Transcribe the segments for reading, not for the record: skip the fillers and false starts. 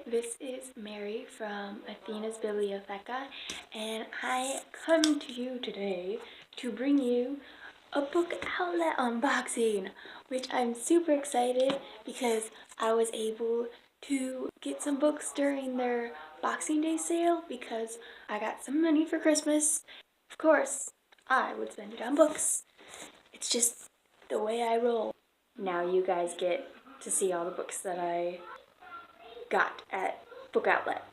this is Mary from Athena's Bibliotheca, and I come to you today to bring you a book outlet unboxing, which I'm super excited because I was able to get some books during their Boxing Day sale because I got some money for Christmas. Of course, I would spend it on books. It's just the way I roll. Now you guys get to see all the books that I got at Book Outlet.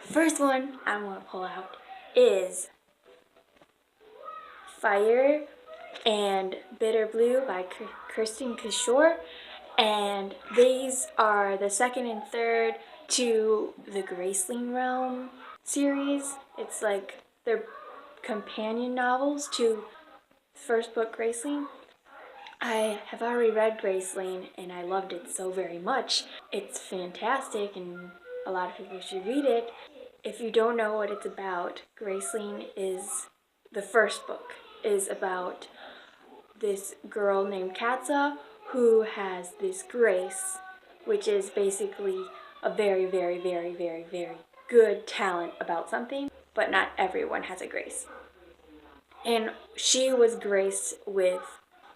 First one I want to pull out is Fire and Bitter Blue by Kirsten Kishore, and these are the second and third to the Graceling Realm series. It's like they're companion novels to the first book, Graceling. I have already read Graceling and I loved it so very much. It's fantastic and a lot of people should read it. If you don't know what it's about, Graceling is, the first book is about this girl named Katza who has this grace, which is basically a very, very, very, very, very good talent about something, but not everyone has a grace. And she was graced with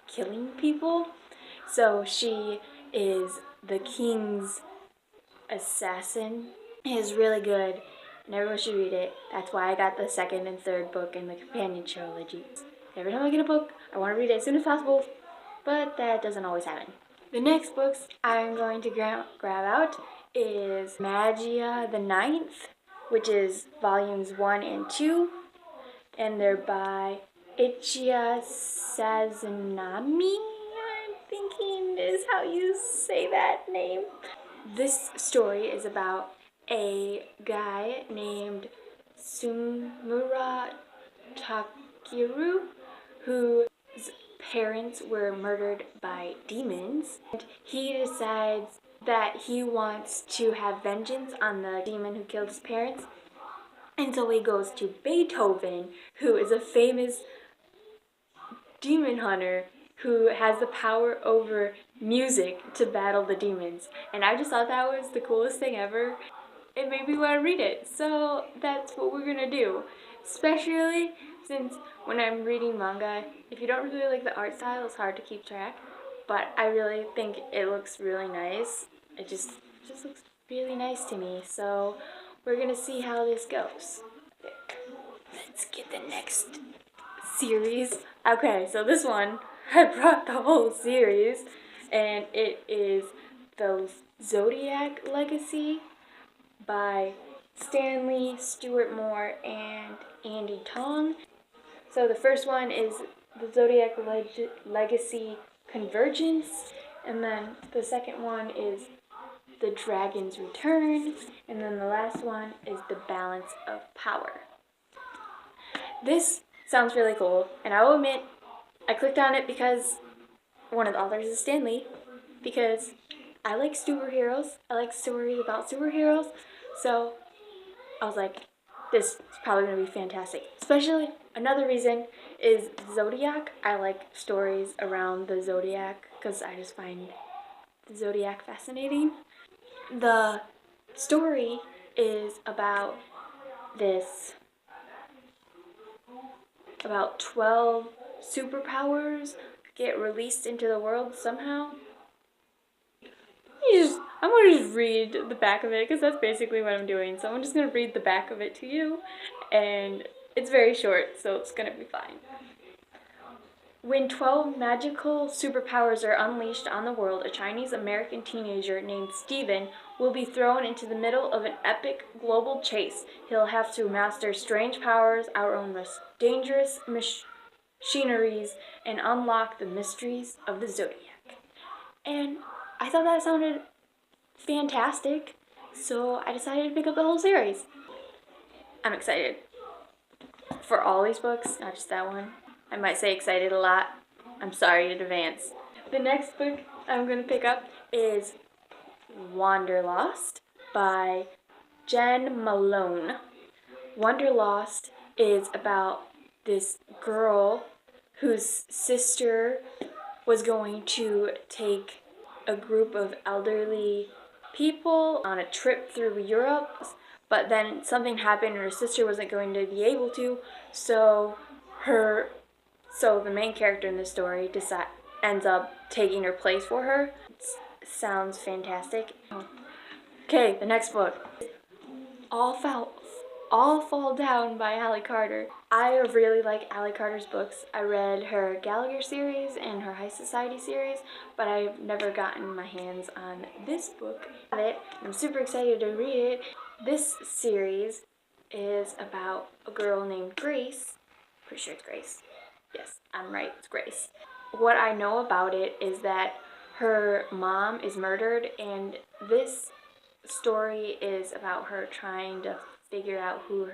killing people, so she is the king's assassin. It is really good and everyone should read it. That's why I got the second and third book in the companion trilogy. Every time I get a book, I want to read it as soon as possible, but that doesn't always happen. The next books I'm going to grab out is Magia the Ninth, which is volumes 1 and 2, and they're by Ichia Sazanami, I'm thinking is how you say that name. This story is about a guy named Sumura Takiru whose parents were murdered by demons. And he decides that he wants to have vengeance on the demon who killed his parents. And so he goes to Beethoven, who is a famous demon hunter who has the power over music to battle the demons. And I just thought that was the coolest thing ever. It made me want to read it. So that's what we're gonna do. Especially since when I'm reading manga, if you don't really like the art style, it's hard to keep track. But I really think it looks really nice. It just looks really nice to me. So we're gonna see how this goes. Let's get the next series. Okay, so this one, I brought the whole series, and it is the Zodiac Legacy by Stanley, Stuart Moore, and Andy Tong. So the first one is the Zodiac Legacy Convergence, and then the second one is the Dragon's Return, and then the last one is the Balance of Power. This sounds really cool, and I will admit, I clicked on it because one of the authors is Stan Lee, because I like superheroes, I like stories about superheroes, so I was like, this is probably going to be fantastic. Especially, another reason is Zodiac. I like stories around the Zodiac, because I just find the Zodiac fascinating. The story is about about 12 superpowers get released into the world somehow. I'm going to just read the back of it because that's basically what I'm doing. So I'm just going to read the back of it to you, and it's very short, so it's going to be fine. When 12 magical superpowers are unleashed on the world, a Chinese-American teenager named Steven will be thrown into the middle of an epic global chase. He'll have to master strange powers, outrun most dangerous machineries, and unlock the mysteries of the Zodiac. And I thought that sounded fantastic, so I decided to pick up the whole series. I'm excited for all these books, not just that one. I might say excited a lot. I'm sorry in advance. The next book I'm going to pick up is Wanderlost by Jen Malone. Wanderlost is about this girl whose sister was going to take a group of elderly people on a trip through Europe, but then something happened and her sister wasn't going to be able to, so her so the main character in the story ends up taking her place for her. Sounds fantastic. Okay, the next book. All Fall Down by Ally Carter. I really like Ally Carter's books. I read her Gallagher series and her High Society series, but I've never gotten my hands on this book. I'm super excited to read it. This series is about a girl named Grace. Pretty sure it's Grace. Yes, I'm right, it's Grace. What I know about it is that her mom is murdered, and this story is about her trying to figure out who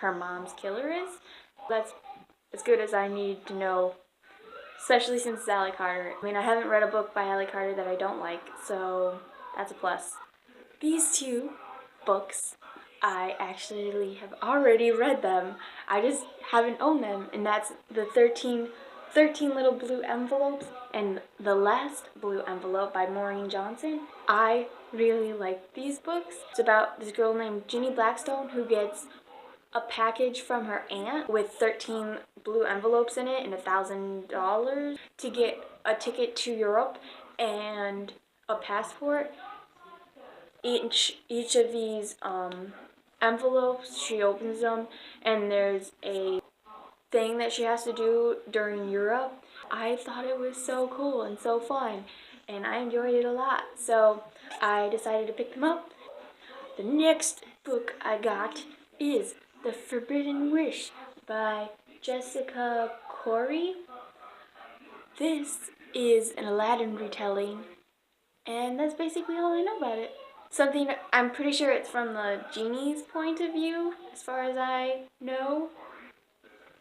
her mom's killer is. That's as good as I need to know, especially since it's Ally Carter. I mean, I haven't read a book by Ally Carter that I don't like, so that's a plus. These two books, I actually have already read them. I just haven't owned them, and that's the 13 Little Blue Envelopes and The Last Blue Envelope by Maureen Johnson. I really like these books. It's about this girl named Ginny Blackstone who gets a package from her aunt with 13 blue envelopes in it and $1,000 to get a ticket to Europe and a passport. Each of these envelopes, she opens them, and there's a thing that she has to do during Europe. I thought it was so cool and so fun, and I enjoyed it a lot, so I decided to pick them up. The next book I got is The Forbidden Wish by Jessica Corey. This is an Aladdin retelling, and that's basically all I know about it. I'm pretty sure it's from the genie's point of view, as far as I know.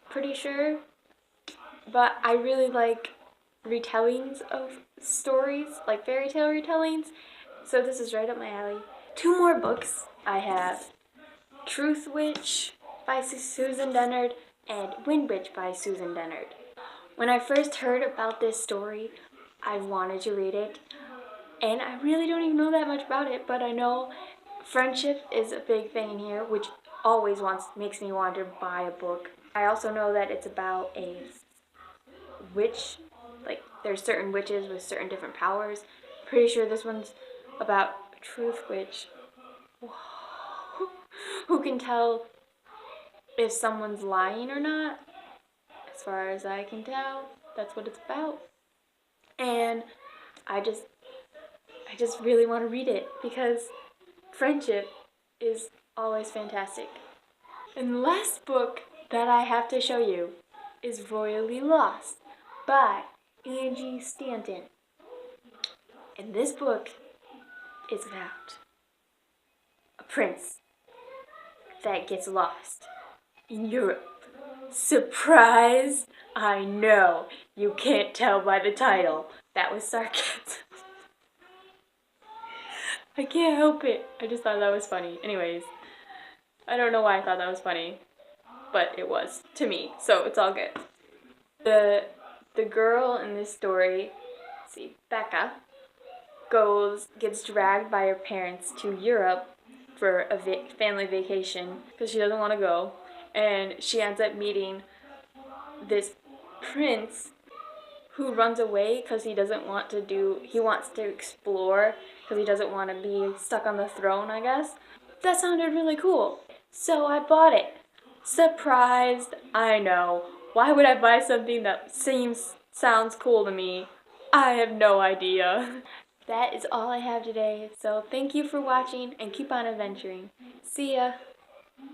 Pretty sure. But I really like retellings of stories, like fairy tale retellings, so this is right up my alley. Two more books I have: Truth Witch by Susan Dennard and Wind Witch by Susan Dennard. When I first heard about this story, I wanted to read it, and I really don't even know that much about it, but I know friendship is a big thing in here, which always makes me want to buy a book. I also know that it's about a witch, like there's certain witches with certain different powers. Pretty sure this one's about a truth witch who can tell if someone's lying or not. As far as I can tell, that's what it's about. And I just really want to read it because friendship is always fantastic. And the last book that I have to show you is Royally Lost by Angie Stanton. And this book is about a prince that gets lost in Europe. Surprise! I know, you can't tell by the title. That was sarcasm. I can't help it. I just thought that was funny. Anyways, I don't know why I thought that was funny, but it was to me, so it's all good. The girl in this story, let's see, Becca, gets dragged by her parents to Europe for a family vacation because she doesn't want to go, and she ends up meeting this prince who runs away because he wants to explore because he doesn't want to be stuck on the throne, I guess. That sounded really cool, so I bought it. Surprised, I know. Why would I buy something that sounds cool to me? I have no idea. That is all I have today, so thank you for watching and keep on adventuring. See ya!